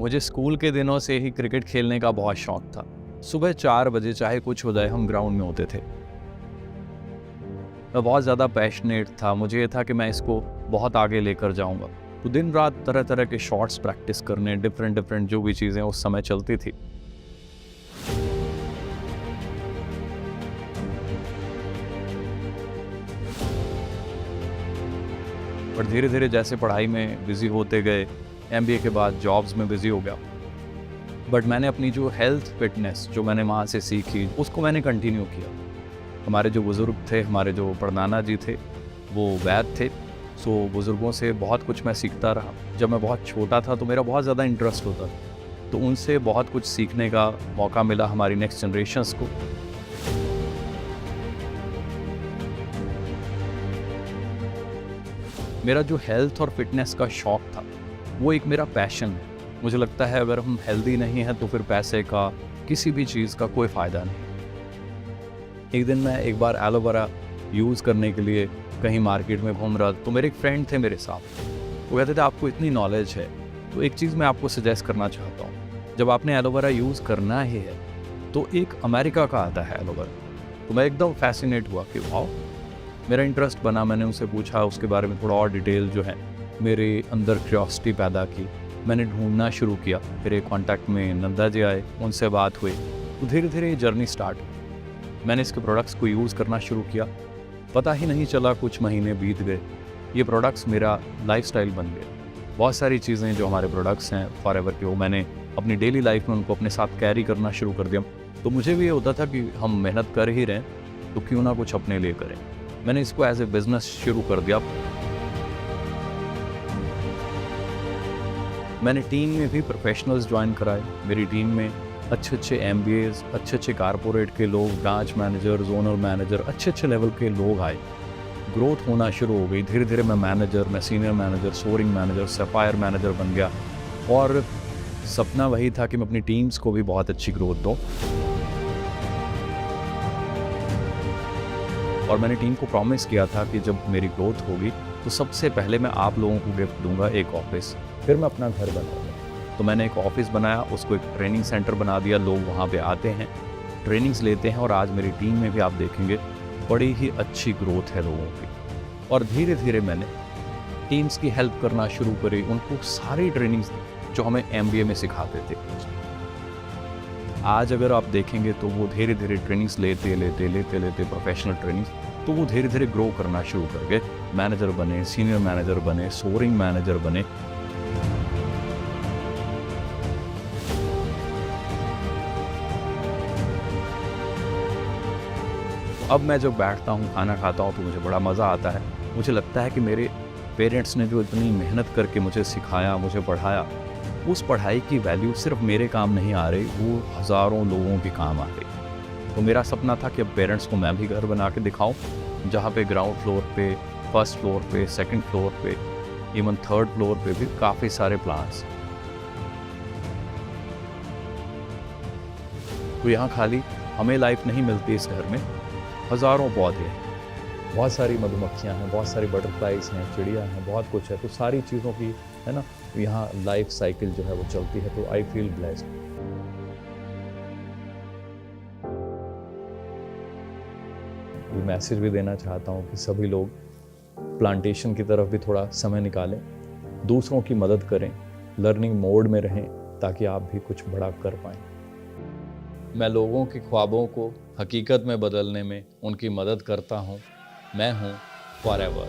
मुझे स्कूल के दिनों से ही क्रिकेट खेलने का बहुत शौक था। सुबह 4 बजे चाहे कुछ हो जाए हम ग्राउंड में होते थे। मैं बहुत ज़्यादा पैशनेट था, मुझे ये था कि मैं इसको बहुत आगे लेकर जाऊंगा। तो दिन रात तरह तरह के शॉट्स प्रैक्टिस करने, डिफरेंट जो भी चीज़ें उस समय चलती थी। और धीरे धीरे जैसे पढ़ाई में बिजी होते गए, एमबीए के बाद जॉब्स में बिजी हो गया। बट मैंने अपनी जो हेल्थ फिटनेस जो मैंने वहाँ से सीखी उसको मैंने कंटिन्यू किया। हमारे जो बुज़ुर्ग थे, हमारे जो परदादा जी थे, वो वैद थे। सो बुज़ुर्गों से बहुत कुछ मैं सीखता रहा। जब मैं बहुत छोटा था तो मेरा बहुत ज़्यादा इंटरेस्ट होता था, तो उनसे बहुत कुछ सीखने का मौका मिला हमारी नेक्स्ट जनरेशन्स को। मेरा जो हेल्थ और फिटनेस का शौक था वो एक मेरा पैशन है। मुझे लगता है अगर हम हेल्दी नहीं हैं तो फिर पैसे का, किसी भी चीज़ का कोई फ़ायदा नहीं। एक दिन मैं एक बार एलोवेरा यूज़ करने के लिए कहीं मार्केट में घूम रहा, तो मेरे एक फ्रेंड थे मेरे साथ। वो कहते थे आपको इतनी नॉलेज है तो एक चीज़ मैं आपको सजेस्ट करना चाहता हूँ, जब आपने एलोवेरा यूज़ करना ही है तो एक अमेरिका का आता है एलोवेरा। तो मैं एकदम फैसिनेट हुआ कि वाओ, मेरा इंटरेस्ट बना। मैंने उनसे पूछा उसके बारे में थोड़ा और डिटेल जो है मेरे अंदर क्यूरियोसिटी पैदा की। मैंने ढूंढना शुरू किया, फिर एक कॉन्टैक्ट में नंदा जी आए, उनसे बात हुई, तो धीरे धीरे ये जर्नी स्टार्ट हुई। मैंने इसके प्रोडक्ट्स को यूज़ करना शुरू किया। पता ही नहीं चला कुछ महीने बीत गए, ये प्रोडक्ट्स मेरा लाइफस्टाइल बन गए। बहुत सारी चीज़ें जो हमारे प्रोडक्ट्स हैं फॉरएवर के, वो मैंने अपनी डेली लाइफ में उनको अपने साथ कैरी करना शुरू कर दिया। तो मुझे भी ये होता था कि हम मेहनत कर ही रहे हैं तो क्यों ना कुछ अपने लिए करें। मैंने इसको एज ए बिजनेस शुरू कर दिया। मैंने टीम में भी प्रोफेशनल्स ज्वाइन कराए। मेरी टीम में अच्छे एमबीएज, अच्छे कारपोरेट के लोग, ब्रांच मैनेजर, जोनल मैनेजर, अच्छे लेवल के लोग आए। ग्रोथ होना शुरू हो गई। धीरे धीरे मैं मैनेजर, मैं senior manager, soaring manager, sapphire manager बन गया। और सपना वही था कि मैं अपनी टीम्स को भी बहुत अच्छी ग्रोथ दूँ। और मैंने टीम को प्रॉमिस किया था कि जब मेरी ग्रोथ होगी तो सबसे पहले मैं आप लोगों को गिफ्ट दूंगा एक ऑफिस, फिर मैं अपना घर बनाऊंगा। तो मैंने एक ऑफिस बनाया, उसको एक ट्रेनिंग सेंटर बना दिया। लोग वहाँ पे आते हैं, ट्रेनिंग्स लेते हैं, और आज मेरी टीम में भी आप देखेंगे बड़ी ही अच्छी ग्रोथ है लोगों की। और धीरे धीरे मैंने टीम्स की हेल्प करना शुरू करी, उनको सारी ट्रेनिंग्स जो हमें एमबीए में सिखाते थे। आज अगर आप देखेंगे तो वो धीरे धीरे ट्रेनिंग्स लेते प्रोफेशनल ट्रेनिंग्स, तो वो धीरे धीरे ग्रो करना शुरू कर गए। मैनेजर बने, सीनियर मैनेजर बने, सोरिंग मैनेजर बने। अब मैं जब बैठता हूँ, खाना खाता हूँ, तो मुझे बड़ा मज़ा आता है। मुझे लगता है कि मेरे पेरेंट्स ने जो इतनी मेहनत करके मुझे सिखाया, मुझे पढ़ाया, उस पढ़ाई की वैल्यू सिर्फ मेरे काम नहीं आ रही, वो हज़ारों लोगों के काम आ रही। तो मेरा सपना था कि अब पेरेंट्स को मैं भी घर बना के दिखाऊं, जहाँ पे ग्राउंड फ्लोर पे, फर्स्ट फ्लोर पे, सेकंड फ्लोर पे, इवन थर्ड फ्लोर पे भी काफ़ी सारे प्लांट्स। तो यहाँ खाली हमें लाइफ नहीं मिलती, इस घर में हज़ारों पौधे हैं, बहुत सारी मधुमक्खियाँ हैं, बहुत सारी बटरफ्लाइज हैं, चिड़िया हैं, बहुत कुछ है। तो सारी चीज़ों की है ना, यहाँ लाइफ साइकिल जो है वो चलती है। तो आई फील ब्लेस्ड। ये मैसेज भी देना चाहता हूँ कि सभी लोग प्लांटेशन की तरफ भी थोड़ा समय निकालें, दूसरों की मदद करें, लर्निंग मोड में रहें, ताकि आप भी कुछ बड़ा कर पाएं। मैं लोगों के ख्वाबों को हकीकत में बदलने में उनकी मदद करता हूँ। मैं हूँ फॉरएवर।